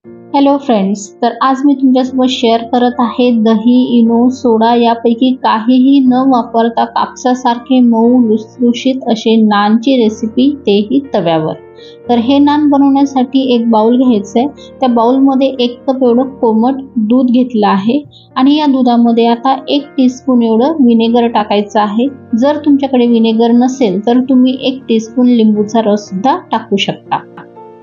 Hello friends, तर आज मी तुमच्यासोबत शेअर करत आहे दही, इनो, सोडा यापैकी काहीही न वापरता कापसासारखे मऊ लुसलुशीत असे नानची रेसिपी, तेही तव्यावर। तर हे नान बनवण्यासाठी एक बाउल घ्यायचं आहे। त्या बाउलमध्ये 1 कप एवढं कोमट दूध घेतलं आहे आणि या दुधामध्ये आता 1 टीस्पून एवढं विनेगर टाकायचं आहे। जर तुमच्याकडे विनेगर नसेल तर तुम्ही 1 टीस्पून लिंबूचा रस सुद्धा टाकू शकता।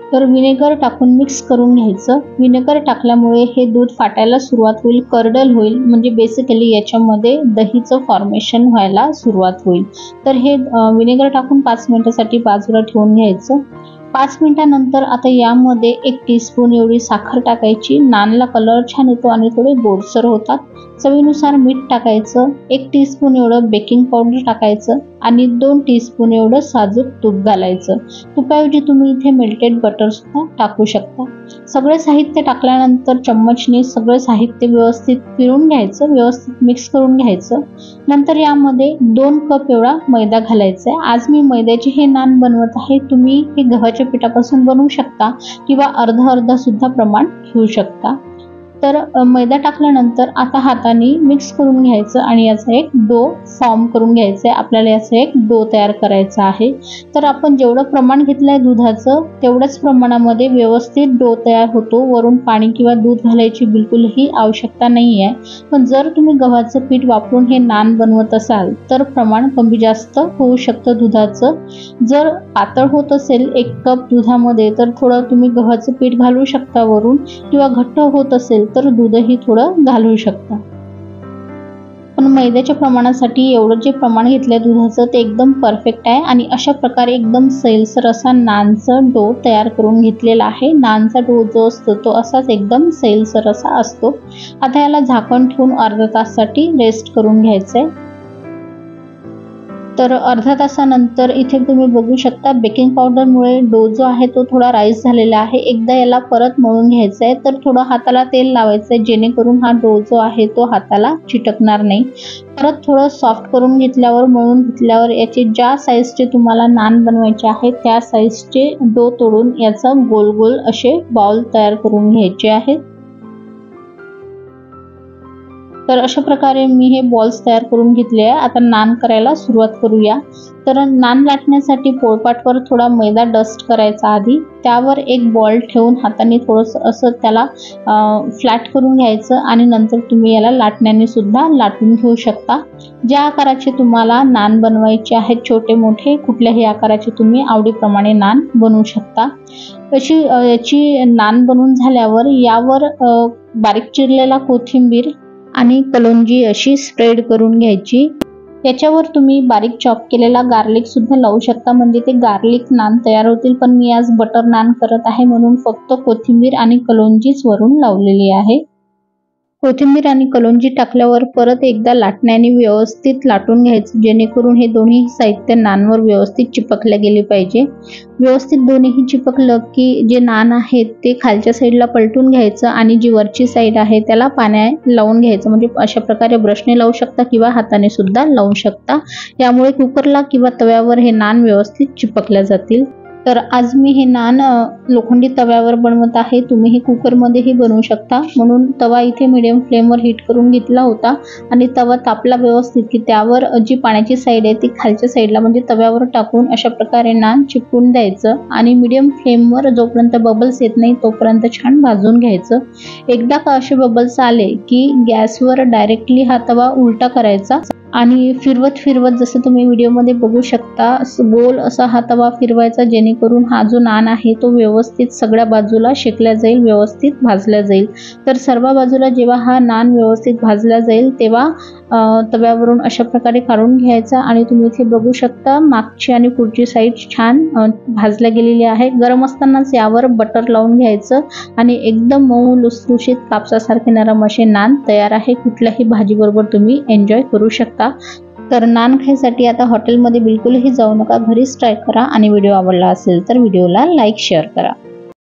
तर विनेगर टाकून मिक्स करून घ्यायचं। विनेगर टाकल्यामुळे हे दूध फाटायला सुरुवात होईल, कर्डल होईल, म्हणजे बेसिकली याच्यामध्ये दहीचं फॉर्मेशन व्हायला सुरुवात होईल। तर हे विनेगर टाकून 5 मिनिटांसाठी बाजूला ठेवून घ्यायचं। 5 मिनिटांनंतर आता यामध्ये 1 टीस्पून एवढी साखर टाकायची। नानला कलर छान येतो आणि थोडे गोडसर होतात। चवीनुसार मीठ टाकायचं। 1 टीस्पून एवढं बेकिंग पावडर टाकायचं आणि 2 टीस्पून एवढं साजूक तूप घालायचं। तुपाऐवजी तुम्ही इथे मेल्टेड बटर सुद्धा टाकू शकता। सगळे साहित्य टाकल्यानंतर चम्मचने सगळे साहित्य व्यवस्थित फिरवून घ्यायचं, व्यवस्थित मिक्स करून घ्यायचं। नंतर यामध्ये 2 कप एवढा मैदा घालायचा आहे। आज मी मैद्याचे हे नान बनवत आहे। तुम्ही हे गव्हाच्या पिठापासून बनवू शकता किंवा अर्धा सुद्धा प्रमाण घेऊ शकता। तर मैदा टाकल्यानंतर आता हाताने मिक्स करून घ्यायचं आणि याचा एक डो फॉर्म करून घ्यायचा आहे। आपल्याला याचा एक डो तयार करायचा आहे। तर आपण जेवढं प्रमाण घेतलंय दुधाचं तेवढ्याच प्रमाणामध्ये व्यवस्थित डो तयार होतो। वरून पाणी किंवा दूध घालायची बिलकुलही आवश्यकता नाही आहे। पण जर तुम्ही गव्हाचं पीठ वापरून हे नान बनवत असाल तर प्रमाण कमी जास्त होऊ शकतं दुधाचं। जर पातळ होत असेल 1 कप दुधामध्ये तर थोडं तुम्ही गव्हाचं पीठ घालू शकता वरून, किंवा घट्ट होत असेल तर दूधही थोडं घालू शकता। पण मैद्याच्या प्रमाणासाठी एवढं जे प्रमाण घेतलंय दुधाचं ते एकदम परफेक्ट आहे आणि अशा प्रकारे एकदम सैलसर असा नानचा डो तयार करून घेतलेला आहे। नानचा डो जो असतो तो असाच एकदम सैलसर असा असतो। आता याला झाकण ठेवून अर्धा तासासाठी रेस्ट करून घ्यायचंय। तर अर्धा तासानंतर इथे तुम्ही बघू शकता बेकिंग पावडरमुळे डो जो आहे तो थोडा राईस झालेला आहे। एकदा याला परत मळून घ्यायचं आहे। तर थोडं हाताला तेल लावायचं आहे जेणेकरून हा डो जो आहे तो हाताला चिटकणार नाही। परत थोडं सॉफ्ट करून घेतल्यावर, मळून घेतल्यावर याचे ज्या साईजचे तुम्हाला नान बनवायचे आहेत त्या साईजचे डो तोडून याचा गोल गोल असे बॉल तयार करून घ्यायचे आहेत। तर अशा प्रकारे मी हे बॉल्स तयार करून घेतले आहे। आता नान करायला सुरुवात करूया। तर नान लाटण्यासाठी पोळपाटवर थोडा मैदा डस्ट करायचा आधी। त्यावर एक बॉल ठेवून हाताने थोडंसं असं त्याला फ्लॅट करून घ्यायचं आणि नंतर तुम्ही याला लाटण्याने सुद्धा लाटून घेऊ शकता। ज्या आकाराचे तुम्हाला नान बनवायचे आहेत, छोटे मोठे कुठल्याही आकाराचे तुम्ही आवडीप्रमाणे नान बनवू शकता। याची नान बनवून झाल्यावर यावर बारीक चिरलेला कोथिंबीर आणि कलोंजी अशी स्प्रेड करून घ्यायची। याच्यावर तुम्ही बारीक चॉप केलेला गार्लिक सुद्धा लावू शकता, म्हणजे ते गार्लिक नान तयार होतील। पण मी आज बटर नान करत आहे म्हणून फक्त कोथिंबीर आणि कलोंजीच वरून लावलेली आहे। कोथिंबीर आणि कलोंजी टाकल्यावर परत एकदा लाटण्याने व्यवस्थित लाटून घ्यायचं जेणेकरून हे दोन्ही साहित्य नानवर व्यवस्थित चिपकले गेले पाहिजे। व्यवस्थित दोन्हीही चिपकलं की जे नान आहेत ते खालच्या साईडला पलटून घ्यायचं आणि जी वरची साईड आहे त्याला पाण्यात लावून घ्यायचं, म्हणजे अशा प्रकारे ब्रशने लावू शकता किंवा हाताने सुद्धा लावू शकता। यामुळे कुकरला किंवा तव्यावर हे नान व्यवस्थित चिपकल्या जातील। तर आज मी हे नान लोखंडी तव्यावर बनवत आहे। तुम्ही हे कुकरमध्येही बनवू शकता। म्हणून तवा इथे मीडियम फ्लेमवर हीट करून घेतला होता आणि तवा तापला व्यवस्थित की त्यावर जी पाण्याची साईड आहे ती खालच्या साईडला म्हणजे तव्यावर टाकून अशा प्रकारे नान चिपकून द्यायचं आणि मीडियम फ्लेमवर जोपर्यंत बबल्स येत नाही तोपर्यंत छान भाजून घ्यायचं। एकदा का असे बबल्स आले की गॅसवर डायरेक्टली हा तवा उलटा करायचा आणि फिरवत जसं तुम्ही व्हिडिओमध्ये बघू शकता गोल असा हा तवा फिरवायचा जेणेकरून हा जो नान आहे तो व्यवस्थित सगळ्या बाजूला शेकला जाईल, व्यवस्थित भाजला जाईल। तर सर्व बाजूला जेव्हा हा नान व्यवस्थित भाजला जाईल तेव्हा तव्यावरून अशा प्रकारे काढून घ्यायचा आणि तुम्ही इथे बघू शकता मागची आणि पुढची साईड छान भाजल्या गेलेली आहे। गरम असतानाच यावर बटर लावून घ्यायचं आणि एकदम मऊ लुसलुशीत कापसासारखे नरम असे नान तयार आहे। कुठल्याही भाजीबरोबर तुम्ही एन्जॉय करू शकता। तर नान खायसाठी आता हॉटेलमध्ये बिलकुलही जाऊ नका, घरीच ट्राय करा आणि व्हिडिओ आवडला असेल तर व्हिडिओला लाईक शेअर करा।